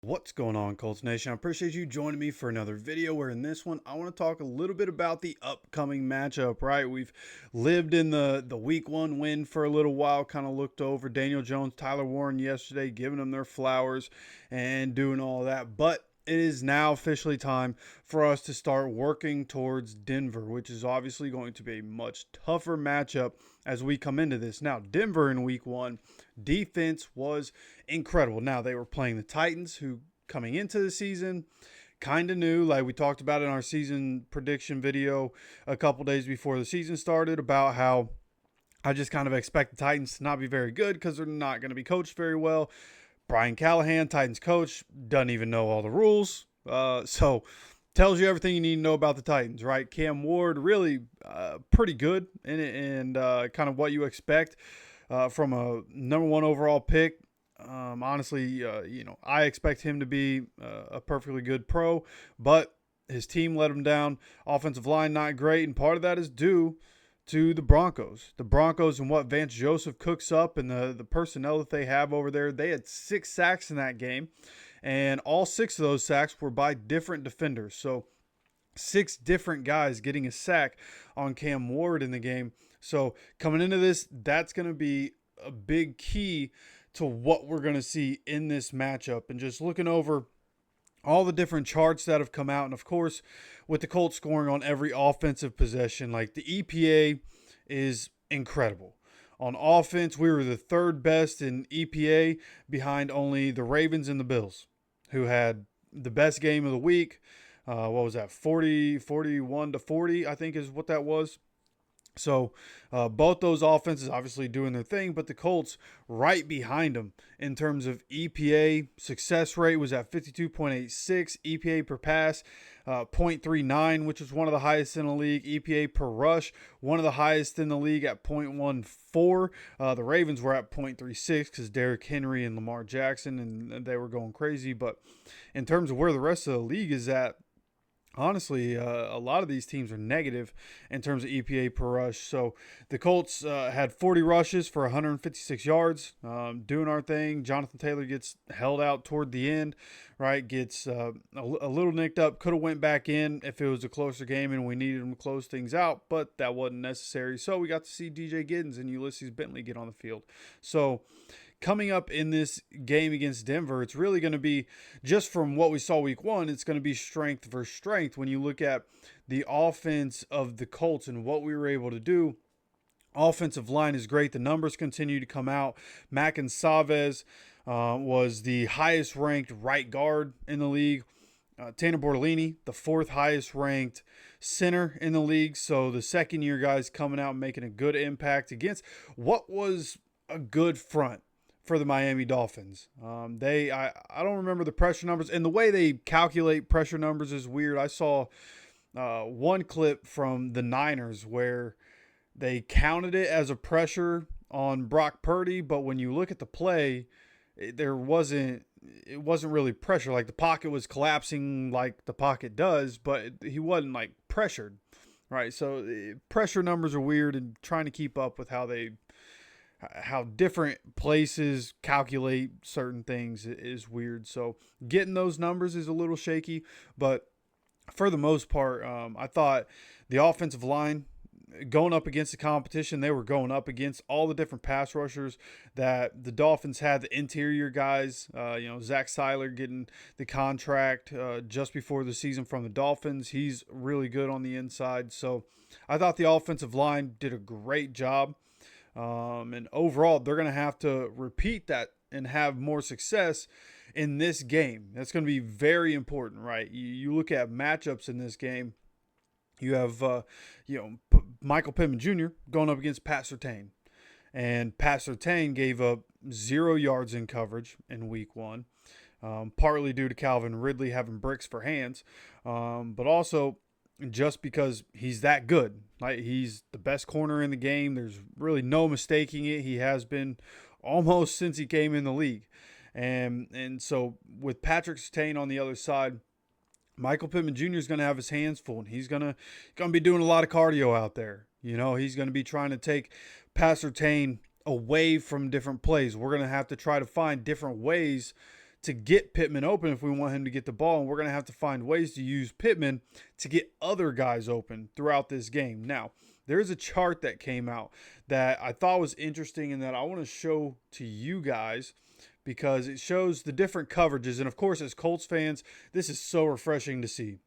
What's going on, Colts Nation? I appreciate you joining me for another video where in this one, I want to talk a little bit about the upcoming matchup, right? We've lived in the week one win for a little while, kind of looked over Daniel Jones, Tyler Warren yesterday, giving them their flowers and doing all that. But it is now officially time for us to start working towards Denver, which is obviously going to be a much tougher matchup as we come into this. Now, Denver in week one, defense was incredible. Now, they were playing the Titans, who coming into the season kind of knew, like we talked about in our season prediction video a couple days before the season started, about how I just kind of expect the Titans to not be very good because they're not going to be coached very well. Brian Callahan, Titans coach, doesn't even know all the rules. So tells you everything you need to know about the Titans, right? Cam Ward, really pretty good and kind of what you expect from a number one overall pick. Honestly, I expect him to be a perfectly good pro, but his team let him down. Offensive line not great, and part of that is due to the Broncos. The Broncos and what Vance Joseph cooks up and the personnel that they have over there. They had 6 sacks in that game, and all 6 of those sacks were by different defenders. So 6 different guys getting a sack on Cam Ward in the game. So coming into this, that's going to be a big key to what we're going to see in this matchup. And just looking over all the different charts that have come out, and of course with the Colts scoring on every offensive possession, like the EPA is incredible. On offense, we were the 3rd best in EPA, behind only the Ravens and the Bills, who had the best game of the week. What was that, 41 to 40, I think is what that was. So both those offenses obviously doing their thing, but the Colts right behind them in terms of EPA. Success rate was at 52.86, EPA per pass 0.39, which was one of the highest in the league. EPA per rush, one of the highest in the league at 0.14. The Ravens were at 0.36 because Derrick Henry and Lamar Jackson, and they were going crazy. But in terms of where the rest of the league is at, honestly, a lot of these teams are negative in terms of EPA per rush. So the Colts had 40 rushes for 156 yards, doing our thing. Jonathan Taylor gets held out toward the end, right? Gets a little nicked up. Could have went back in if it was a closer game and we needed him to close things out, but that wasn't necessary. So we got to see DJ Giddens and Ulysses Bentley get on the field. So coming up in this game against Denver, it's really going to be, just from what we saw week one, it's going to be strength versus strength. When you look at the offense of the Colts and what we were able to do, offensive line is great. The numbers continue to come out. Mac and Savez was the highest ranked right guard in the league. Tanner Bortolini, the 4th highest ranked center in the league. So the second year guys coming out and making a good impact against what was a good front for the Miami Dolphins. I don't remember the pressure numbers, and the way they calculate pressure numbers is weird. I saw one clip from the Niners where they counted it as a pressure on Brock Purdy, but when you look at the play, it wasn't really pressure. Like the pocket was collapsing like the pocket does, but he wasn't like pressured, right? So pressure numbers are weird, and trying to keep up with how different places calculate certain things is weird. So getting those numbers is a little shaky, but for the most part, I thought the offensive line going up against the competition, they were going up against all the different pass rushers that the Dolphins had. The interior guys, Zach Seiler getting the contract just before the season from the Dolphins. He's really good on the inside. So I thought the offensive line did a great job. And overall, they're going to have to repeat that and have more success in this game. That's going to be very important, right? You look at matchups in this game. You have, Michael Pittman Jr. going up against Pat Surtain. And Pat Surtain gave up 0 yards in coverage in week one, partly due to Calvin Ridley having bricks for hands, but also just because he's that good. Like, he's the best corner in the game. There's really no mistaking it. He has been almost since he came in the league. And so with Patrick Surtain on the other side, Michael Pittman Jr. is going to have his hands full, and he's going to be doing a lot of cardio out there. He's going to be trying to take Pat Surtain away from different plays. We're going to have to try to find different ways to get Pittman open if we want him to get the ball, and we're going to have to find ways to use Pittman to get other guys open throughout this game. Now, there's a chart that came out that I thought was interesting and that I want to show to you guys because it shows the different coverages. And, of course, as Colts fans, this is so refreshing to see.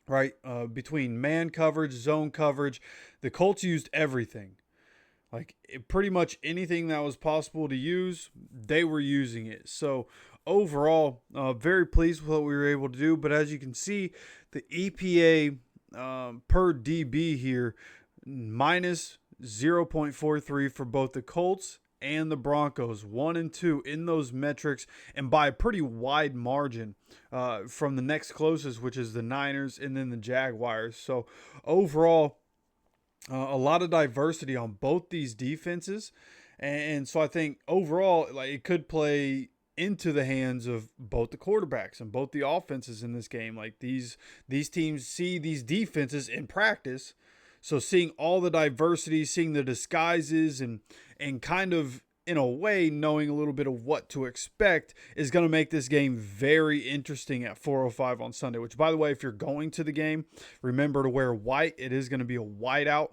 Right? Between man coverage, zone coverage, the Colts used everything. Like pretty much anything that was possible to use, they were using it. So overall, very pleased with what we were able to do. But as you can see, the EPA per DB here, minus 0.43 for both the Colts and the Broncos, 1 and 2 in those metrics, and by a pretty wide margin from the next closest, which is the Niners and then the Jaguars. So overall, a lot of diversity on both these defenses, and so I think overall, like, it could play into the hands of both the quarterbacks and both the offenses in this game. Like these teams see these defenses in practice. So seeing all the diversity, seeing the disguises, and kind of, in a way, knowing a little bit of what to expect is going to make this game very interesting at 4:05 on Sunday, which, by the way, if you're going to the game, remember to wear white. It is going to be a whiteout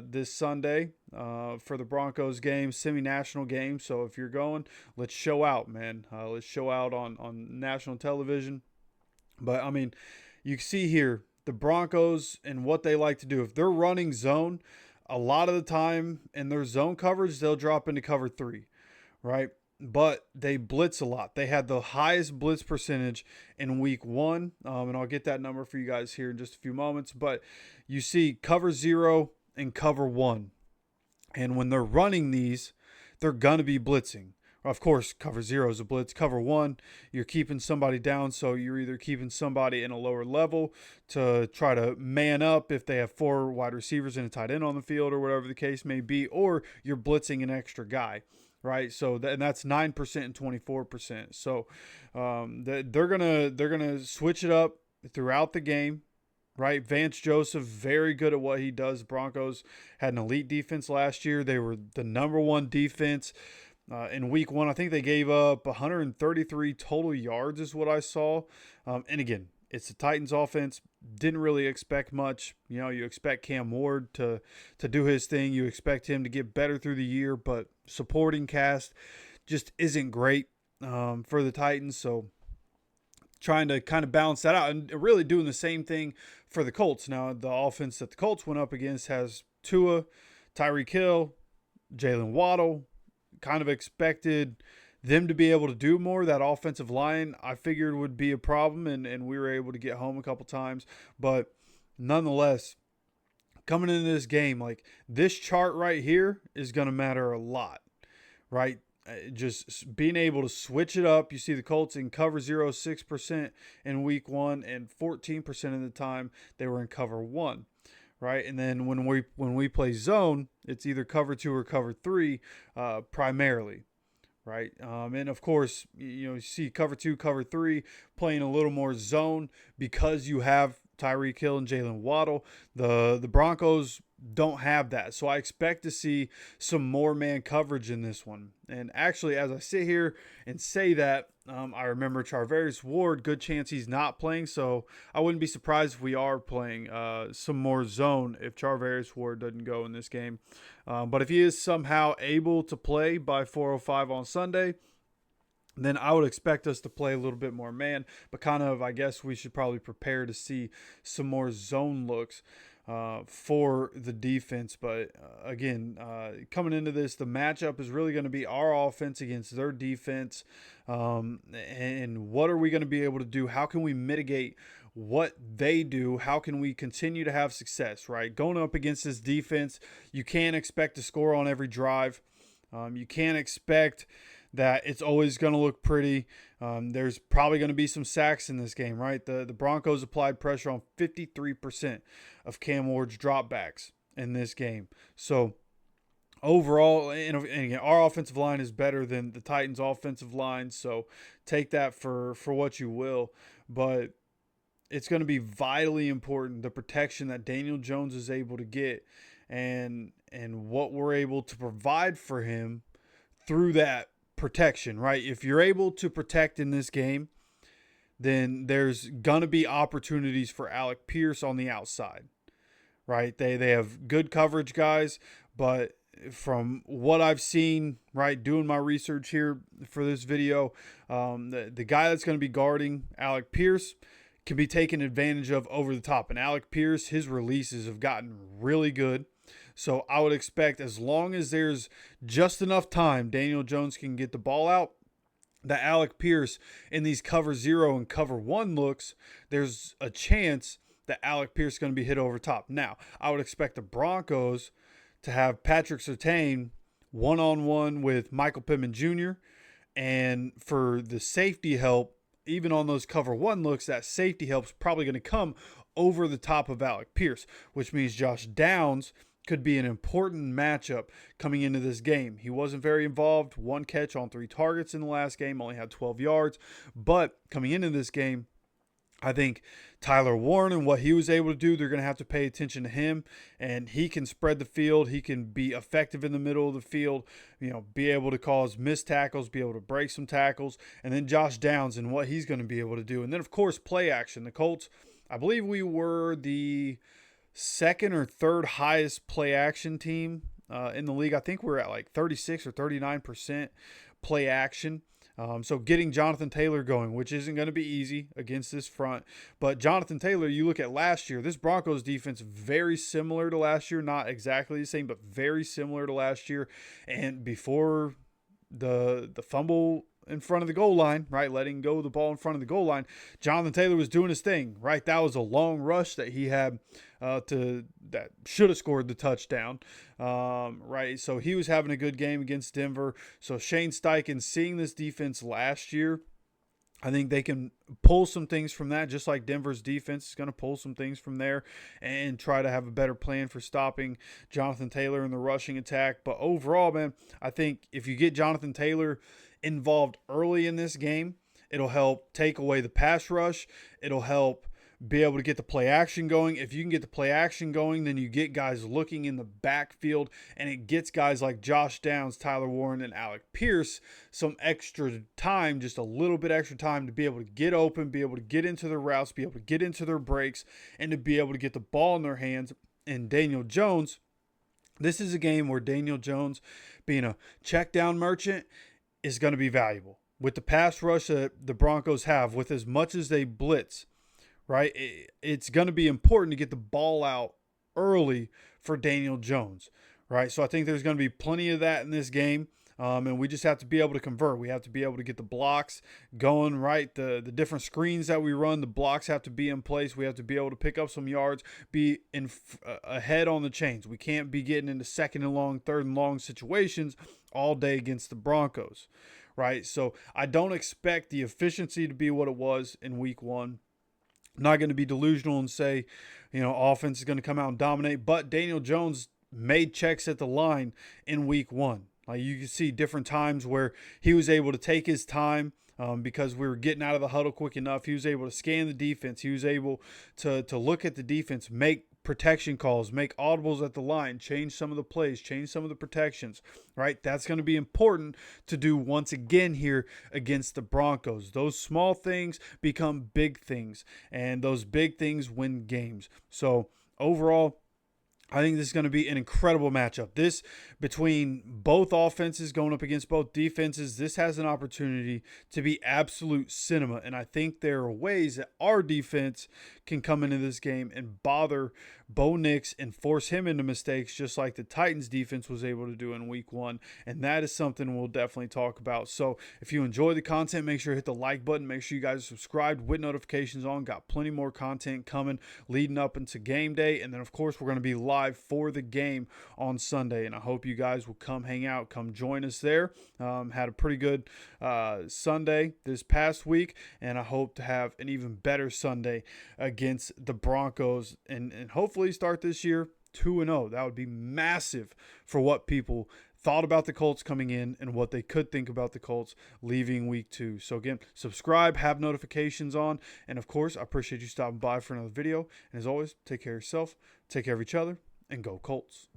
this Sunday for the Broncos game, semi-national game. So if you're going, let's show out, man. Let's show out on national television. But, I mean, you see here, the Broncos and what they like to do. If they're running zone, a lot of the time in their zone coverage, they'll drop into cover 3, right? But they blitz a lot. They had the highest blitz percentage in week 1, and I'll get that number for you guys here in just a few moments. But you see cover 0 and cover 1. And when they're running these, they're going to be blitzing. Of course, cover 0 is a blitz. Cover 1, you're keeping somebody down, so you're either keeping somebody in a lower level to try to man up if they have 4 wide receivers and a tight end on the field or whatever the case may be, or you're blitzing an extra guy, right? So and that's 9% and 24%. So they're gonna switch it up throughout the game. Right, Vance Joseph, very good at what he does. Broncos had an elite defense last year. They were the number 1 defense. In week 1, I think they gave up 133 total yards is what I saw. And again, it's the Titans offense. Didn't really expect much. You know, you expect Cam Ward to do his thing. You expect him to get better through the year, but supporting cast just isn't great for the Titans. So trying to kind of balance that out and really doing the same thing for the Colts. Now, the offense that the Colts went up against has Tua, Tyreek Hill, Jalen Waddle. Kind of expected them to be able to do more. That offensive line, I figured, would be a problem, and we were able to get home a couple times. But nonetheless, coming into this game, like this chart right here is going to matter a lot, right? Just being able to switch it up. You see the Colts in cover 0, 6% in week 1, and 14% of the time they were in cover 1. Right, and then when we play zone, it's either cover 2 or cover 3, primarily, right? And of course, you see cover 2, cover 3 playing a little more zone because you have Tyreek Hill and Jalen Waddle. The Broncos don't have that, so I expect to see some more man coverage in this one. And actually, as I sit here and say that, I remember Charvarius Ward, good chance he's not playing, so I wouldn't be surprised if we are playing some more zone if Charvarius Ward doesn't go in this game. But if he is somehow able to play by 4:05 on Sunday, then I would expect us to play a little bit more man, but kind of, I guess we should probably prepare to see some more zone looks for the defense. But again, coming into this, the matchup is really going to be our offense against their defense. And what are we going to be able to do? How can we mitigate what they do? How can we continue to have success, right? Going up against this defense, you can't expect to score on every drive. You can't expect that it's always going to look pretty. There's probably going to be some sacks in this game, right? The Broncos applied pressure on 53% of Cam Ward's dropbacks in this game. So overall, and again, our offensive line is better than the Titans' offensive line, so take that for what you will. But it's going to be vitally important, the protection that Daniel Jones is able to get and what we're able to provide for him through that protection, right? If you're able to protect in this game, then there's going to be opportunities for Alec Pierce on the outside, right? They have good coverage guys, but from what I've seen, right, doing my research here for this video, the guy that's going to be guarding Alec Pierce can be taken advantage of over the top. And Alec Pierce, his releases have gotten really good. So I would expect, as long as there's just enough time, Daniel Jones can get the ball out, that Alec Pierce in these cover 0 and cover 1 looks, there's a chance that Alec Pierce is going to be hit over top. Now, I would expect the Broncos to have Patrick Surtain one-on-one with Michael Pittman Jr. And for the safety help, even on those cover 1 looks, that safety help's probably going to come over the top of Alec Pierce, which means Josh Downs could be an important matchup coming into this game. He wasn't very involved. 1 catch on 3 targets in the last game, only had 12 yards. But coming into this game, I think Tyler Warren and what he was able to do, they're going to have to pay attention to him. And he can spread the field. He can be effective in the middle of the field, be able to cause missed tackles, be able to break some tackles. And then Josh Downs and what he's going to be able to do. And then, of course, play action. The Colts, I believe we were the 2nd or 3rd highest play action team in the league. I think we're at like 36 or 39% play action. So getting Jonathan Taylor going, which isn't going to be easy against this front. But Jonathan Taylor, you look at last year, this Broncos defense, very similar to last year. Not exactly the same, but very similar to last year. And before the fumble in front of the goal line, right, letting go of the ball in front of the goal line, Jonathan Taylor was doing his thing, right? That was a long rush that he had that should have scored the touchdown, right? So he was having a good game against Denver. So Shane Steichen, seeing this defense last year, I think they can pull some things from that, just like Denver's defense is going to pull some things from there and try to have a better plan for stopping Jonathan Taylor in the rushing attack. But overall, man, I think if you get Jonathan Taylor involved early in this game, it'll help take away the pass rush. It'll help be able to get the play action going. If you can get the play action going, then you get guys looking in the backfield, and it gets guys like Josh Downs, Tyler Warren, and Alec Pierce some extra time, just a little bit extra time to be able to get open, be able to get into their routes, be able to get into their breaks, and to be able to get the ball in their hands. And Daniel Jones, this is a game where Daniel Jones, being a check down merchant, is going to be valuable. With the pass rush that the Broncos have, with as much as they blitz, right, it's going to be important to get the ball out early for Daniel Jones, right? So I think there's going to be plenty of that in this game, and we just have to be able to convert. We have to be able to get the blocks going, right? The different screens that we run, the blocks have to be in place. We have to be able to pick up some yards, be ahead on the chains. We can't be getting into 2nd and long, 3rd and long situations all day against the Broncos, right? So I don't expect the efficiency to be what it was in week 1. I'm not going to be delusional and say, offense is going to come out and dominate, but Daniel Jones made checks at the line in week 1. Like, you can see different times where he was able to take his time because we were getting out of the huddle quick enough. He was able to scan the defense. He was able to look at the defense, make protection calls, make audibles at the line, change some of the plays, change some of the protections, right? That's going to be important to do once again here against the Broncos. Those small things become big things, and those big things win games. So overall, I think this is going to be an incredible matchup. This, between both offenses going up against both defenses, this has an opportunity to be absolute cinema. And I think there are ways that our defense can come into this game and bother Bo Nix and force him into mistakes, just like the Titans defense was able to do in week 1. And that is something we'll definitely talk about. So if you enjoy the content, make sure to hit the like button. Make sure you guys are subscribed with notifications on. Got plenty more content coming leading up into game day. And then, of course, we're going to be live for the game on Sunday. And I hope you guys will come hang out, come join us there. Had a pretty good Sunday this past week, and I hope to have an even better Sunday against the Broncos and hopefully start this year 2-0. That would be massive for what people thought about the Colts coming in and what they could think about the Colts leaving week 2. So again, subscribe, have notifications on, and of course, I appreciate you stopping by for another video. And as always, take care of yourself, take care of each other, and go Colts.